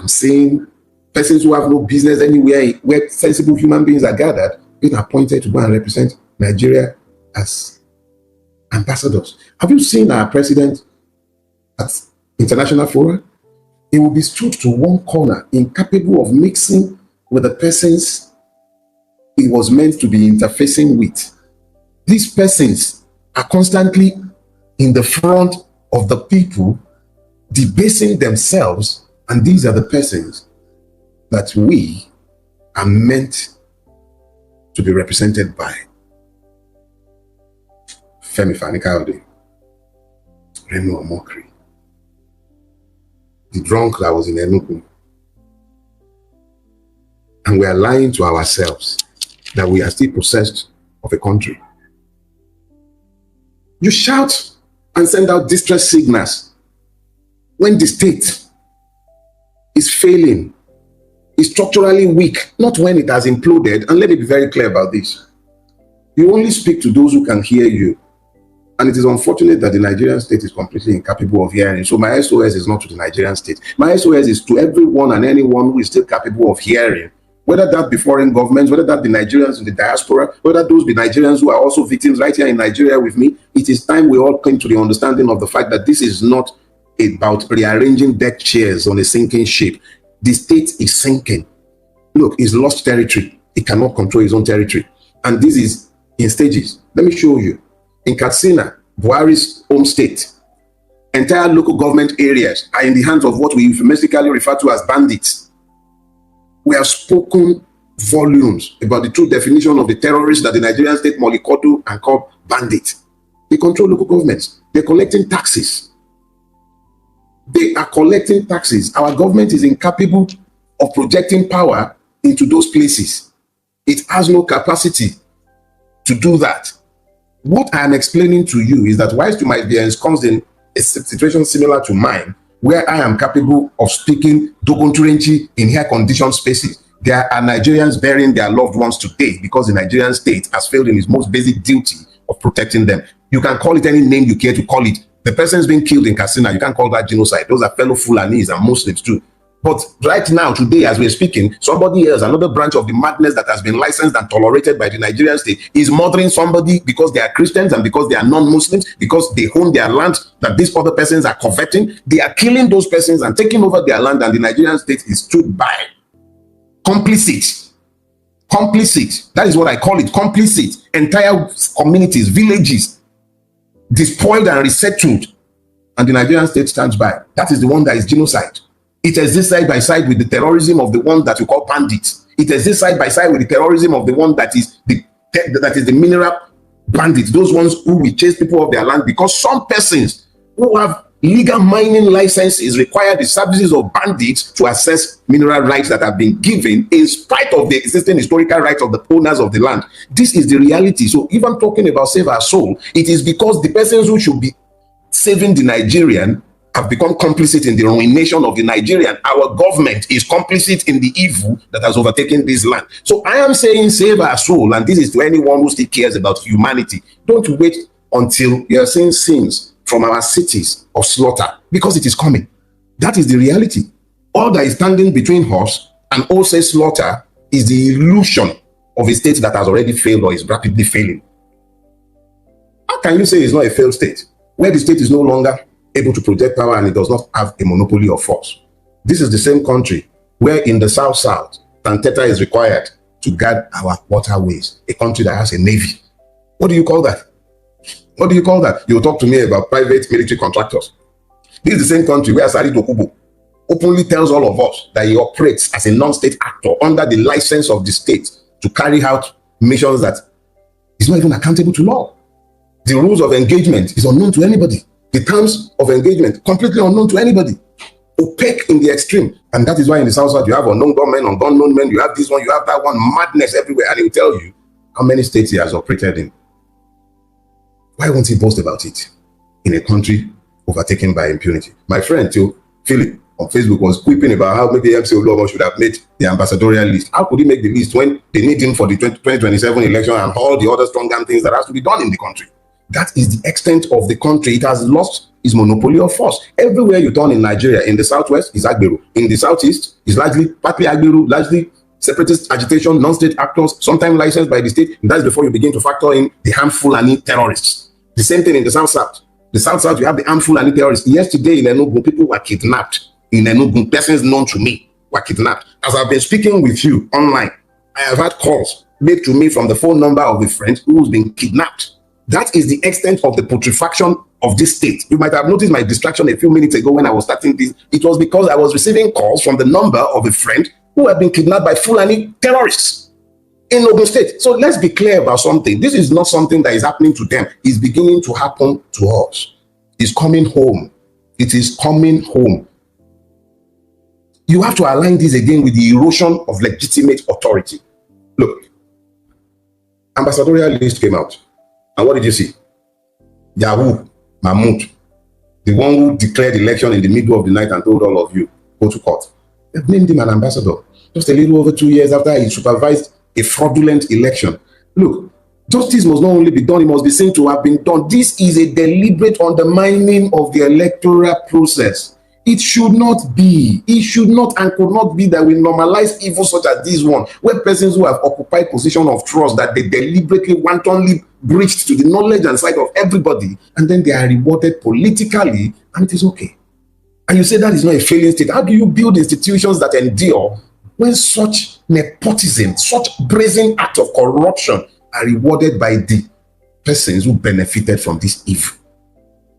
I'm seeing persons who have no business anywhere where sensible human beings are gathered being appointed to go and represent Nigeria as ambassadors. Have you seen our president at international fora? He will be stood to one corner, incapable of mixing with the persons he was meant to be interfacing with. These persons are constantly in the front of the people, debasing themselves, and these are the persons that we are meant to be represented by. Femi Fani-Kayode, Reno Omokri, the drunk that was in Enugu. And we are lying to ourselves that we are still possessed of a country. You shout and send out distress signals when the state is failing, is structurally weak, not when it has imploded. And let me be very clear about this. You only speak to those who can hear you. And it is unfortunate that the Nigerian state is completely incapable of hearing. So my SOS is not to the Nigerian state. My SOS is to everyone and anyone who is still capable of hearing, whether that be foreign governments, whether that be Nigerians in the diaspora, whether those be Nigerians who are also victims right here in Nigeria with me. It is time we all came to the understanding of the fact that this is not about rearranging deck chairs on a sinking ship. The state is sinking. Look, it's lost territory. It cannot control its own territory. And this is in stages. Let me show you. In Katsina, Buhari's home state, entire local government areas are in the hands of what we euphemistically refer to as bandits. We have spoken volumes about the true definition of the terrorists that the Nigerian state mollycoddle and call bandits. They control local governments. They're collecting taxes. They are collecting taxes. Our government is incapable of projecting power into those places. It has no capacity to do that. What I am explaining to you is that whilst you might be ensconced in a situation similar to mine, where I am capable of speaking Dogon Turenchi in air-conditioned spaces, there are Nigerians burying their loved ones today because the Nigerian state has failed in its most basic duty of protecting them. You can call it any name you care to call it. The person's being killed in Katsina, you can't call that genocide. Those are fellow Fulanis and Muslims too. But right now, today, as we're speaking, somebody else, another branch of the madness that has been licensed and tolerated by the Nigerian state, is murdering somebody because they are Christians and because they are non-Muslims, because they own their land that these other persons are coveting. They are killing those persons and taking over their land, and the Nigerian state is stood by. Complicit. Complicit. That is what I call it. Complicit. Entire communities, villages, despoiled and resettled, and the Nigerian state stands by. That is the one that is genocide. It exists side by side with the terrorism of the one that we call bandits. It exists side by side with the terrorism of the one that is the mineral bandits, those ones who will chase people off their land because some persons who have legal mining licenses require the services of bandits to access mineral rights that have been given in spite of the existing historical rights of the owners of the land. This is the reality. So if I'm talking about save our soul, it is because the persons who should be saving the Nigerian have become complicit in the ruination of the Nigerian. Our government is complicit in the evil that has overtaken this land. So I am saying save our soul, and this is to anyone who still cares about humanity. Don't wait until you are seeing scenes from our cities of slaughter, because it is coming. That is the reality. All that is standing between us and also slaughter is the illusion of a state that has already failed or is rapidly failing. How can you say it's not a failed state, where the state is no longer able to project power and it does not have a monopoly of force? This is the same country where in the South, Tanteta is required to guard our waterways, a country that has a navy. What do you call that? What do you call that? You'll talk to me about private military contractors. This is the same country where Asari Dokubo openly tells all of us that he operates as a non-state actor under the license of the state to carry out missions that is not even accountable to law. The rules of engagement is unknown to anybody. The terms of engagement, completely unknown to anybody. Opaque in the extreme. And that is why in the South, you have unknown gunmen, unknown men, you have this one, you have that one, madness everywhere. And he will tell you how many states he has operated in. Why won't he boast about it in a country overtaken by impunity? My friend, too, Philip, on Facebook was quipping about how maybe MC Olomo should have made the ambassadorial list. How could he make the list when they need him for the 2027 election and all the other strong damn things that has to be done in the country? That is the extent of the country. It has lost is monopoly of force. Everywhere you turn in Nigeria, in the southwest is Agbero, in the southeast is largely partly Agbero, largely separatist agitation, non-state actors, sometimes licensed by the state. And that's before you begin to factor in the harmful and terrorists. The same thing in the south-south. The south-south, you have the harmful and terrorists. Yesterday in Enugu, people were kidnapped. In Enugu, persons known to me were kidnapped. As I've been speaking with you online, I have had calls made to me from the phone number of a friend who's been kidnapped. That is the extent of the putrefaction of this state. You might have noticed my distraction a few minutes ago when I was starting this. It was because I was receiving calls from the number of a friend who had been kidnapped by Fulani terrorists in Ogun State. So let's be clear about something. This is not something that is happening to them. It's beginning to happen to us. It's coming home. It is coming home. You have to align this again with the erosion of legitimate authority. Look, ambassadorial list came out. And what did you see? Yahoo Mahmoud, the one who declared election in the middle of the night and told all of you, go to court. They've named him an ambassador just a little over 2 years after he supervised a fraudulent election. Look, justice must not only be done, it must be seen to have been done. This is a deliberate undermining of the electoral process. It should not be. It should not and could not be that we normalize evil such as this one, where persons who have occupied position of trust that they deliberately, wantonly breached to the knowledge and sight of everybody, and then they are rewarded politically, and it is okay. And you say that is not a failing state. How do you build institutions that endure when such nepotism, such brazen act of corruption are rewarded by the persons who benefited from this evil?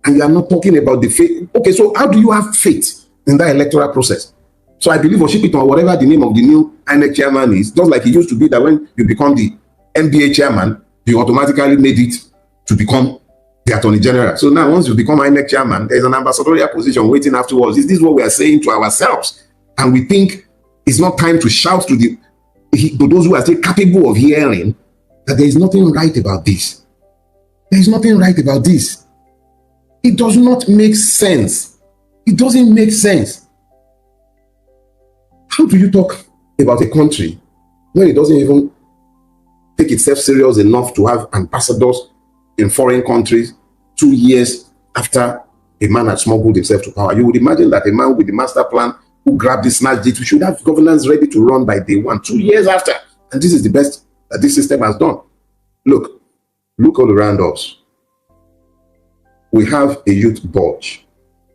And you are not talking about the faith. Okay, so how do you have faith in that electoral process? So I believe, or ship it, or whatever the name of the new INEC chairman is, just like it used to be that when you become the NBA chairman, you automatically made it to become the Attorney General. So now once you become INEC chairman, there's an ambassadorial position waiting afterwards. Is this what we are saying to ourselves? And we think it's not time to shout to those who are still capable of hearing that there is nothing right about this. There is nothing right about this. It does not make sense. It doesn't make sense. How do you talk about a country when it doesn't even take itself serious enough to have ambassadors in foreign countries 2 years after a man had smuggled himself to power? You would imagine that a man with the master plan who grabbed this snatched it, we should have governance ready to run by day one, 2 years after. And this is the best that this system has done. Look all around us. We have a youth bulge.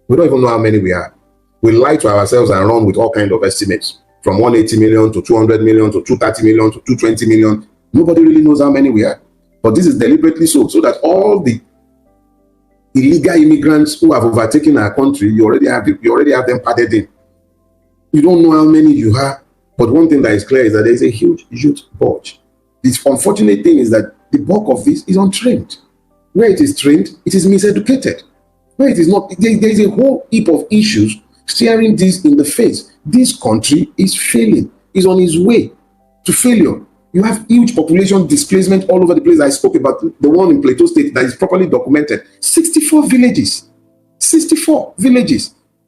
We don't even know how many we are. We lie to ourselves and run with all kinds of estimates, from 180 million to 200 million to 230 million to 220 million. Nobody really knows how many we are. But this is deliberately so that all the illegal immigrants who have overtaken our country, you already have them padded in. You don't know how many you have, but one thing that is clear is that there is a huge youth bulge. The unfortunate thing is that the bulk of this is untrained. Where it is trained, it is miseducated. Where it is not, there is a whole heap of issues staring this in the face. This country is failing, is on its way to failure. You have huge population displacement all over the place. I spoke about the one in Plateau State that is properly documented. 64 villages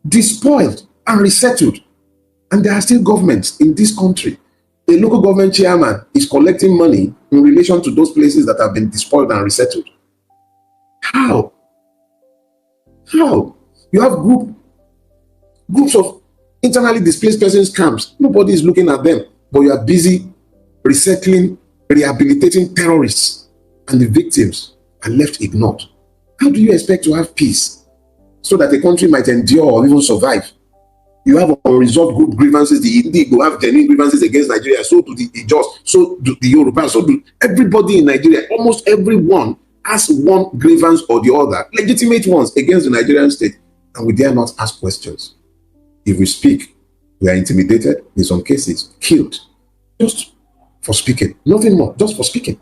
despoiled and resettled. And there are still governments in this country. The local government chairman is collecting money in relation to those places that have been despoiled and resettled. How? You have groups of internally displaced persons camps. Nobody is looking at them, but you are busy resettling, rehabilitating terrorists, and the victims are left ignored. How do you expect to have peace so that a country might endure or even survive? You have unresolved group grievances. The Indigo have genuine grievances against Nigeria. So do the Ijos, so do the Yoruba, so do everybody in Nigeria. Almost everyone has one grievance or the other, legitimate ones, against the Nigerian state, and we dare not ask questions. If we speak, we are intimidated, in some cases, killed, just for speaking. Nothing more, just for speaking.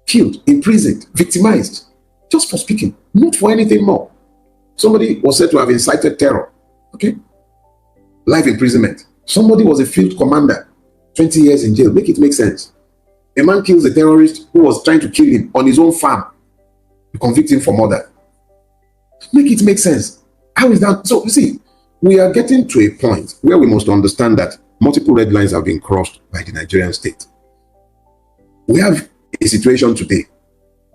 Killed, imprisoned, victimized, just for speaking, not for anything more. Somebody was said to have incited terror, okay? Life imprisonment. Somebody was a field commander, 20 years in jail. Make it make sense. A man kills a terrorist who was trying to kill him on his own farm. You convict him for murder. Make it make sense. How is that? So, you see, we are getting to a point where we must understand that multiple red lines have been crossed by the Nigerian state. We have a situation today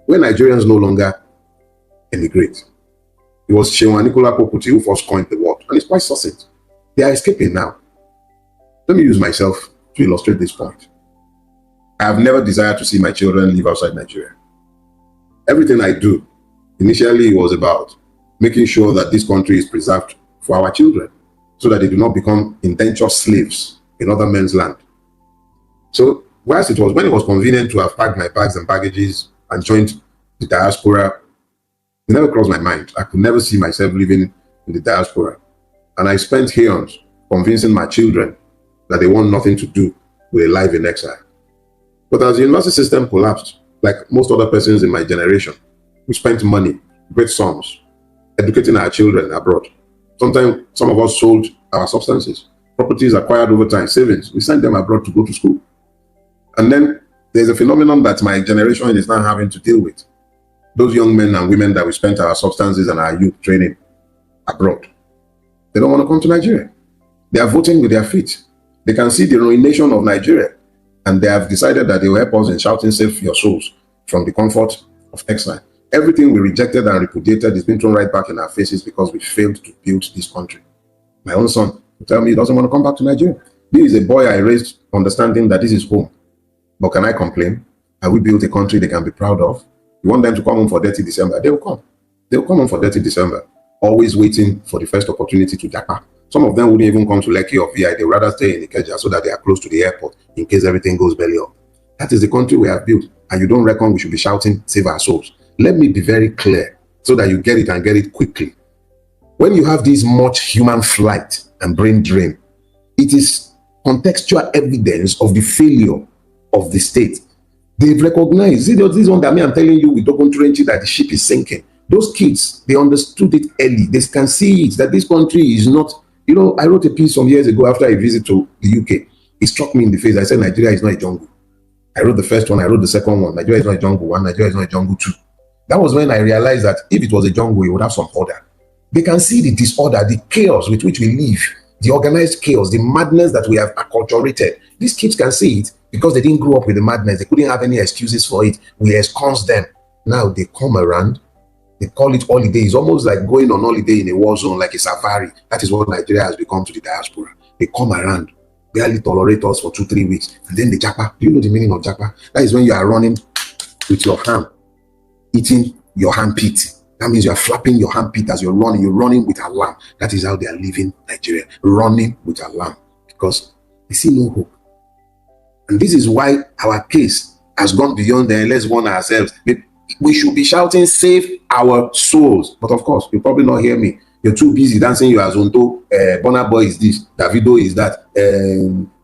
where Nigerians no longer emigrate. It was Shewa Nicola Poputi who first coined the word, and it's quite succinct. They are escaping now. Let me use myself to illustrate this point. I have never desired to see my children live outside Nigeria. Everything I do, initially, was about making sure that this country is preserved for our children, so that they do not become indentured slaves in other men's land. So, when it was convenient to have packed my bags and baggages and joined the diaspora, it never crossed my mind. I could never see myself living in the diaspora. And I spent eons convincing my children that they want nothing to do with a life in exile. But as the university system collapsed, like most other persons in my generation, we spent money, great sums, educating our children abroad. Sometimes some of us sold our substances, properties acquired over time, savings. We sent them abroad to go to school. And then there's a phenomenon that my generation is now having to deal with. Those young men and women that we spent our substances and our youth training abroad, they don't want to come to Nigeria. They are voting with their feet. They can see the ruination of Nigeria, and they have decided that they will help us in shouting, "Save your souls," from the comfort of exile. Everything we rejected and repudiated is being thrown right back in our faces because we failed to build this country. My own son will tell me he doesn't want to come back to Nigeria. This is a boy I raised understanding that this is home. But can I complain? Have we built a country they can be proud of? You want them to come home for dirty December? They will come. They will come home for dirty December, always waiting for the first opportunity to japa. Some of them wouldn't even come to Lekki or VI. They would rather stay in Ikeja so that they are close to the airport in case everything goes belly up. That is the country we have built. And you don't reckon we should be shouting, "Save our souls." Let me be very clear so that you get it and get it quickly. When you have this much human flight and brain drain, it is contextual evidence of the failure of the state. They've recognized, see, this one that I'm telling you with Dogon Trenchi that the ship is sinking. Those kids, they understood it early. They can see it, that this country is not, you know, I wrote a piece some years ago after a visit to the UK. It struck me in the face. I said, Nigeria is not a jungle. I wrote the first one, I wrote the second one. Nigeria is not a jungle 1, Nigeria is not a jungle 2. That was when I realized that if it was a jungle, it would have some order. They can see the disorder, the chaos with which we live, the organized chaos, the madness that we have acculturated. These kids can see it because they didn't grow up with the madness. They couldn't have any excuses for it. We ensconce them. Now they come around. They call it holiday. It's almost like going on holiday in a war zone, like a safari. That is what Nigeria has become to the diaspora. They come around, barely tolerate us for 2-3 weeks, and then they japa. Do you know the meaning of japa? That is when you are running with your hand, eating your handpit. That means you are flapping your handpit as you're running. You're running with alarm. That is how they are living Nigeria, running with alarm, because they see no hope. And this is why our case has gone beyond the let's warn ourselves. We should be shouting, "Save our souls." But of course, you probably not hear me. You're too busy dancing your Azonto. Burna Boy is this, Davido is that,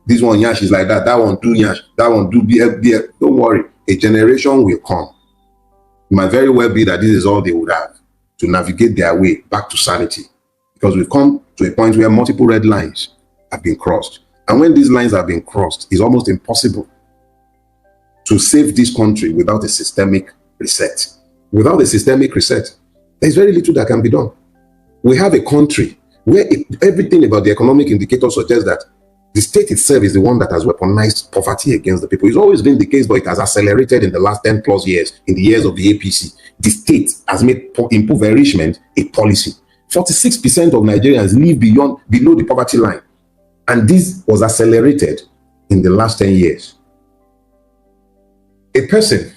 this one Yash is like that, that one do Yash, that one do BF. Don't worry, a generation will come. It might very well be that this is all they would have to navigate their way back to sanity, because we've come to a point where multiple red lines have been crossed. And when these lines have been crossed, it's almost impossible to save this country without a systemic reset. Without a systemic reset, there's very little that can be done. We have a country where everything about the economic indicators suggests that the state itself is the one that has weaponized poverty against the people. It's always been the case, but it has accelerated in the last 10 plus years, in the years of the APC. The state has made impoverishment a policy. 46% of Nigerians live below the poverty line. And this was accelerated in the last 10 years. A person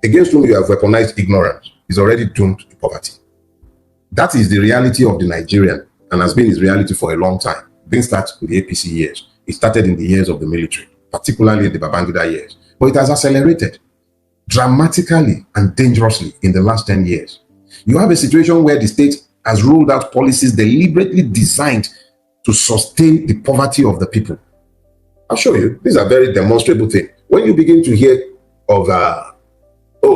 against whom you have weaponized ignorance is already doomed to poverty. That is the reality of the Nigerian, and has been his reality for a long time. It didn't start with the APC years. It started in the years of the military, particularly in the Babangida years. But it has accelerated dramatically and dangerously in the last 10 years. You have a situation where the state has rolled out policies deliberately designed to sustain the poverty of the people. I'll show you. These are very demonstrable things. When you begin to hear of,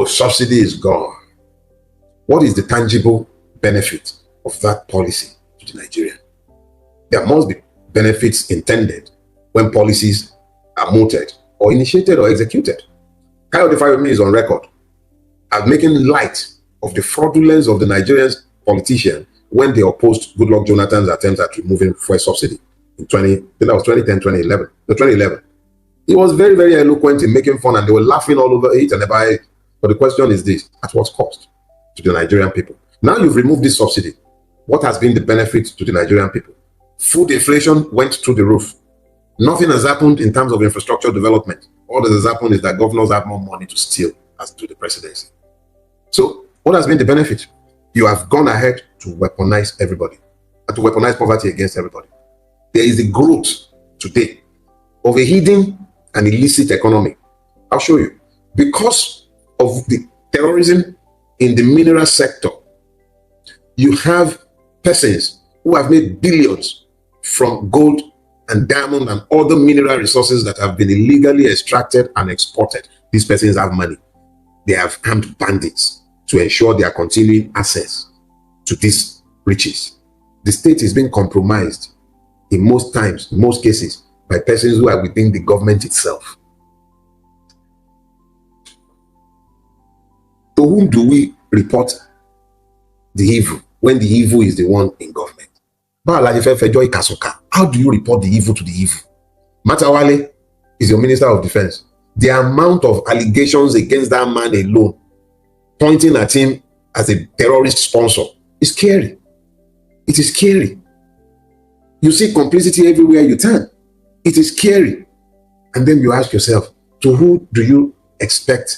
subsidy is gone, what is the tangible benefit of that policy to the Nigerian? There must be benefits intended when policies are mooted or initiated or executed. Kayode Farotimi is on record as making light of the fraudulence of the Nigerian politicians when they opposed Goodluck Jonathan's attempts at removing fuel subsidy in 2011. He was very, very eloquent in making fun, and they were laughing all over it and about it. But the question is this: at what cost to the Nigerian people? Now you've removed this subsidy. What has been the benefit to the Nigerian people? Food inflation went through the roof. Nothing has happened in terms of infrastructure development. All that has happened is that governors have more money to steal as to the presidency. So what has been the benefit? You have gone ahead to weaponize everybody and to weaponize poverty against everybody. There is a growth today of a hidden and illicit economy. I'll show you. Because of the terrorism in the mineral sector, you have persons who have made billions from gold and diamond and other mineral resources that have been illegally extracted and exported. These persons have money. They have armed bandits to ensure their continuing access to these riches. The state is being compromised in most times, in most cases, by persons who are within the government itself. To whom do we report the evil when the evil is the one in government? How do you report the evil to the evil? Matawale is your Minister of Defense. The amount of allegations against that man alone, pointing at him as a terrorist sponsor, is scary. It is scary. You see complicity everywhere you turn. It is scary. And then you ask yourself, to who do you expect?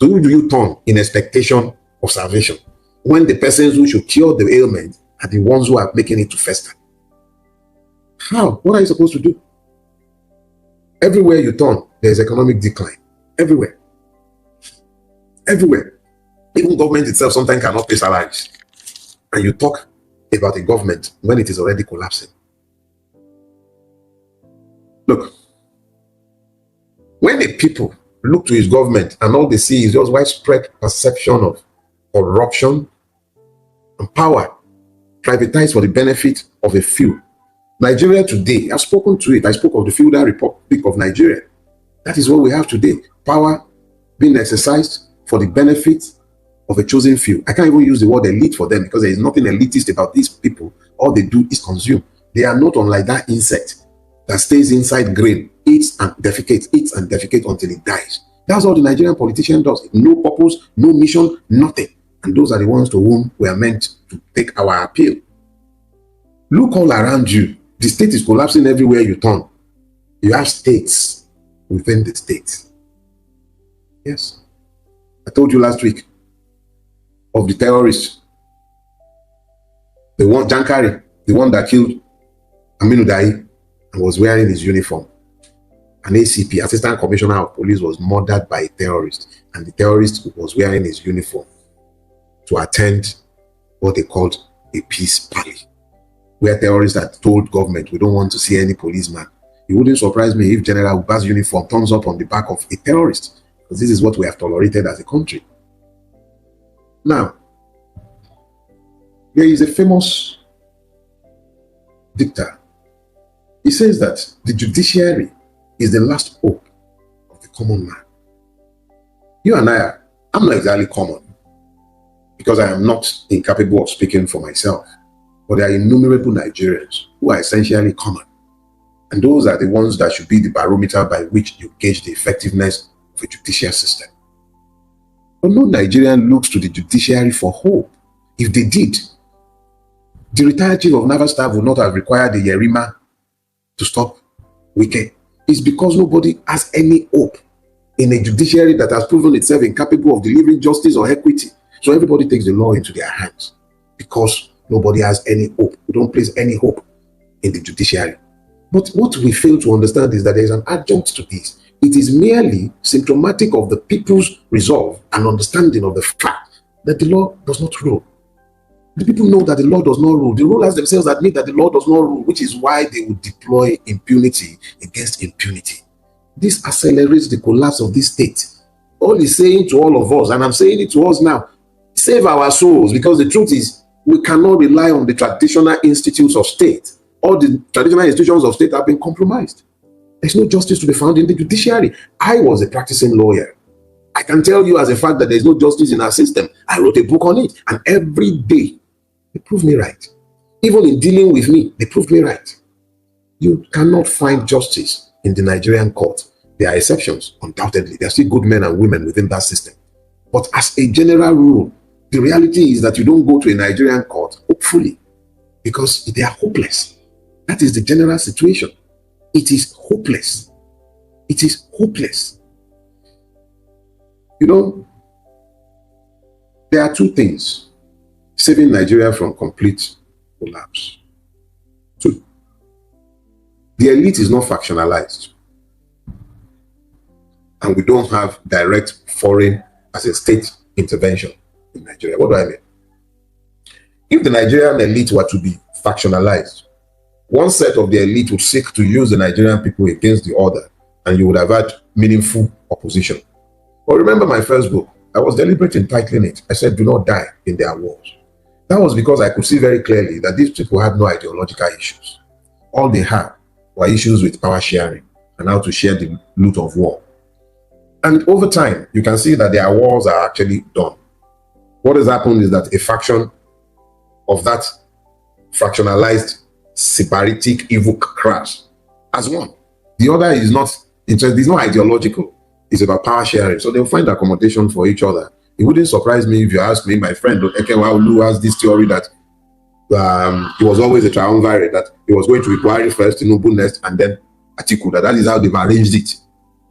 To who do you turn in expectation of salvation? When the persons who should cure the ailment are the ones who are making it to fester. How? What are you supposed to do? Everywhere you turn, there's economic decline. Everywhere. Everywhere. Even government itself sometimes cannot pay salaries. And you talk about a government when it is already collapsing. Look, when the people look to his government and all they see is just widespread perception of corruption and power privatized for the benefit of a few. Nigeria today, I've spoken to it. I spoke of the feudal republic of Nigeria. That is what we have today. Power being exercised for the benefit of a chosen few. I can't even use the word elite for them because there is nothing elitist about these people. All they do is consume. They are not unlike that insect that stays inside grain, eats and defecates until it dies. That's all the Nigerian politician does. No purpose, no mission, nothing. And those are the ones to whom we are meant to take our appeal. Look all around you. The state is collapsing everywhere you turn. You have states within the state. Yes. I told you last week of the terrorists. The one, Jankari, the one that killed Aminu Dai and was wearing his uniform. An ACP, Assistant Commissioner of Police, was murdered by a terrorist, and the terrorist was wearing his uniform to attend what they called a peace rally, where terrorists had told government, we don't want to see any policeman. It wouldn't surprise me if General Uba's uniform turns up on the back of a terrorist, because this is what we have tolerated as a country. Now, there is a famous dictator. He says that the judiciary is the last hope of the common man. You and I'm not exactly common because I am not incapable of speaking for myself, but there are innumerable Nigerians who are essentially common. And those are the ones that should be the barometer by which you gauge the effectiveness of a judicial system. But no Nigerian looks to the judiciary for hope. If they did, the retired chief of naval staff would not have required the Yerima to stop Wike. It's because nobody has any hope in a judiciary that has proven itself incapable of delivering justice or equity. So everybody takes the law into their hands because nobody has any hope. We don't place any hope in the judiciary. But what we fail to understand is that there is an adjunct to this. It is merely symptomatic of the people's resolve and understanding of the fact that the law does not rule. The people know that the law does not rule. The rulers themselves admit that the law does not rule, which is why they would deploy impunity against impunity. This accelerates the collapse of this state. All he's saying to all of us, and I'm saying it to us now, save our souls, because the truth is we cannot rely on the traditional institutes of state. All the traditional institutions of state have been compromised. There's no justice to be found in the judiciary. I was a practicing lawyer. I can tell you as a fact that there's no justice in our system. I wrote a book on it, and every day they prove me right. Even in dealing with me, they prove me right. You cannot find justice in the Nigerian court. There are exceptions, undoubtedly. There are still good men and women within that system. But as a general rule, the reality is that you don't go to a Nigerian court, hopefully, because they are hopeless. That is the general situation. It is hopeless. It is hopeless. You know, there are two things saving Nigeria from complete collapse. Two, the elite is not factionalized, and we don't have direct foreign as a state intervention in Nigeria. What do I mean? If the Nigerian elite were to be factionalized, one set of the elite would seek to use the Nigerian people against the other, and you would have had meaningful opposition. But remember my first book, I was deliberate in titling it. I said, do not die in their wars. That was because I could see very clearly that these people had no ideological issues. All they had were issues with power sharing and how to share the loot of war. And over time, you can see that their wars are actually done. What has happened is that a faction of that fractionalized, separatic, evil class has won. The other is not interested, it's not ideological. It's about power sharing. So they'll find accommodation for each other. It wouldn't surprise me if you ask me, my friend Ekewaulu has this theory that it was always a triumvirate, that it was going to be Buhari first, Tinubu next, and then Atiku. That is how they've arranged it.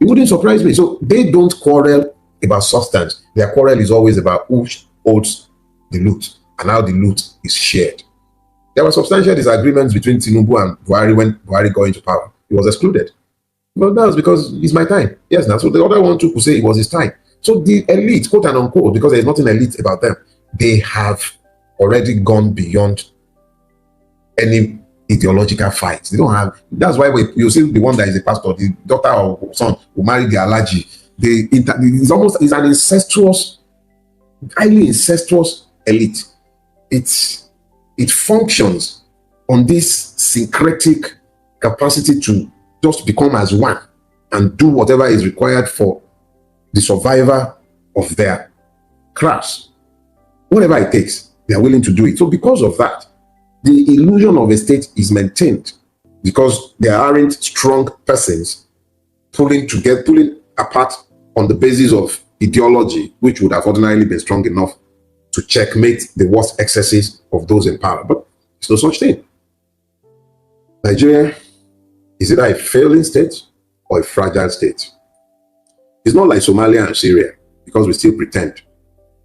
It wouldn't surprise me. So they don't quarrel about substance. Their quarrel is always about who holds the loot and how the loot is shared. There were substantial disagreements between Tinubu and Buhari when Buhari got into power. He was excluded. But that was because it's my time. Yes, now. So the other one too could say it was his time. So the elite, quote and unquote, because there's nothing elite about them, they have already gone beyond any ideological fights. They don't have. That's why you see the one that is a pastor, the daughter or son who married the Alaji. It's an incestuous, highly incestuous elite. It functions on this syncretic capacity to just become as one and do whatever is required for the survival of their class. Whatever it takes, they are willing to do it. So because of that, the illusion of a state is maintained because there aren't strong persons pulling apart on the basis of ideology, which would have ordinarily been strong enough to checkmate the worst excesses of those in power. But it's no such thing. Nigeria is either a failing state or a fragile state. It's not like Somalia and Syria, because we still pretend,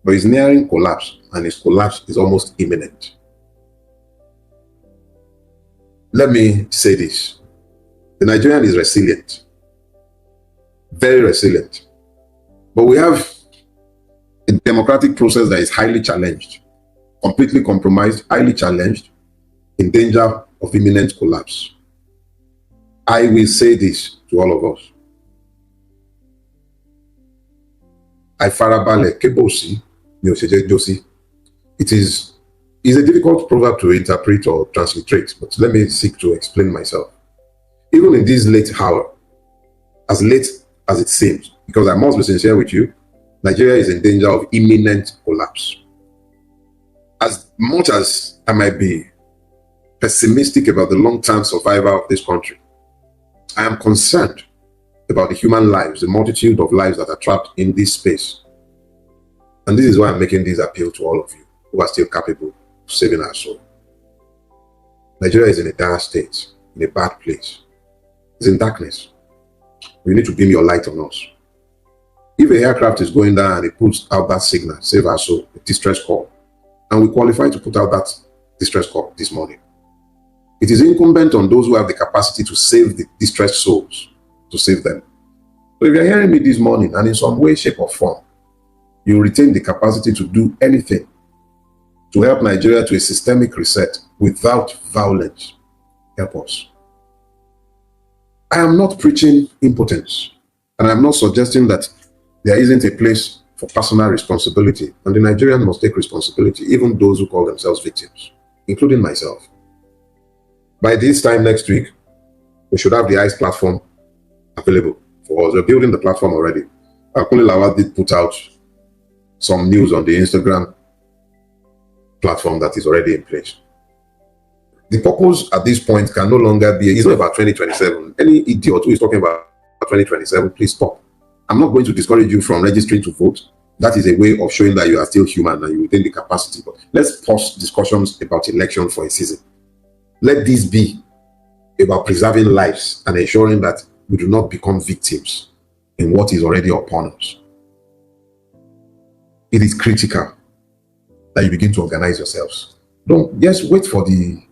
but it's nearing collapse, and its collapse is almost imminent. Let me say this. The Nigerian is resilient, very resilient, but we have a democratic process that is highly challenged, completely compromised, highly challenged, in danger of imminent collapse. I will say this to all of us. I farabale kebosi mi oseje josi. It is a difficult proverb to interpret or transliterate, but let me seek to explain myself. Even in this late hour, as late as it seems, because I must be sincere with you, Nigeria is in danger of imminent collapse. As much as I might be pessimistic about the long-term survival of this country, I am concerned about the human lives, the multitude of lives that are trapped in this space. And this is why I'm making this appeal to all of you who are still capable of saving our soul. Nigeria is in a dire state, in a bad place. It's in darkness. You need to beam your light on us. If a aircraft is going down and it puts out that signal, save our soul, a distress call, and we qualify to put out that distress call this morning, it is incumbent on those who have the capacity to save the distressed souls, to save them. So if you're hearing me this morning and in some way, shape or form, you retain the capacity to do anything to help Nigeria to a systemic reset without violence, help us. I am not preaching impotence, and I'm not suggesting that there isn't a place for personal responsibility, and the Nigerian must take responsibility, even those who call themselves victims, including myself. By this time next week, we should have the ICE platform available for us. We're building the platform already. Akunle Lawal did put out some news on the Instagram platform that is already in place. The purpose at this point can no longer be, it's not about 2027. Any idiot who is talking about 2027, please stop. I'm not going to discourage you from registering to vote. That is a way of showing that you are still human and you retain the capacity. But let's pause discussions about election for a season. Let this be about preserving lives and ensuring that we do not become victims in what is already upon us. It is critical that you begin to organize yourselves. Don't just wait for the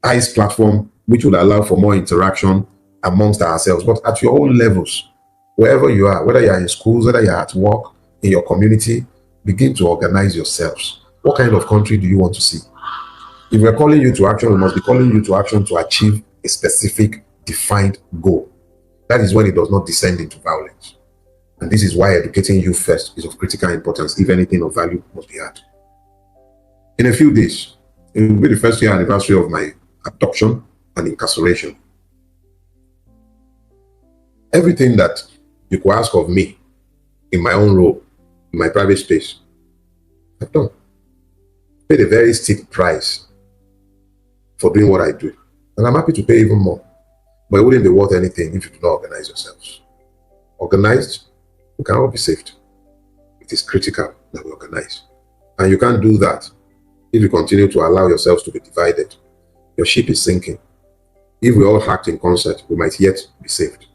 ICE platform, which would allow for more interaction amongst ourselves, but at your own levels, wherever you are, whether you are in schools, whether you are at work, in your community, begin to organize yourselves. What kind of country do you want to see? If we're calling you to action, we must be calling you to action to achieve a specific, defined goal. That is when it does not descend into violence. And this is why educating you first is of critical importance. If anything of value must be had. In a few days, it will be the first year anniversary of my abduction and incarceration. Everything that you could ask of me in my own role, in my private space, I've done. Paid a very steep price for doing what I do. And I'm happy to pay even more. But it wouldn't be worth anything if you do not organize yourselves. Organized, we cannot be saved. It is critical that we organize. And you can't do that if you continue to allow yourselves to be divided. Your ship is sinking. If we all act in concert, we might yet be saved.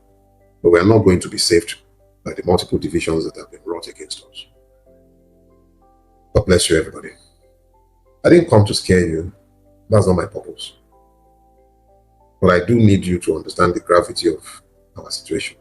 But we are not going to be saved by the multiple divisions that have been wrought against us. God bless you, everybody. I didn't come to scare you. That's not my purpose. But I do need you to understand the gravity of our situation.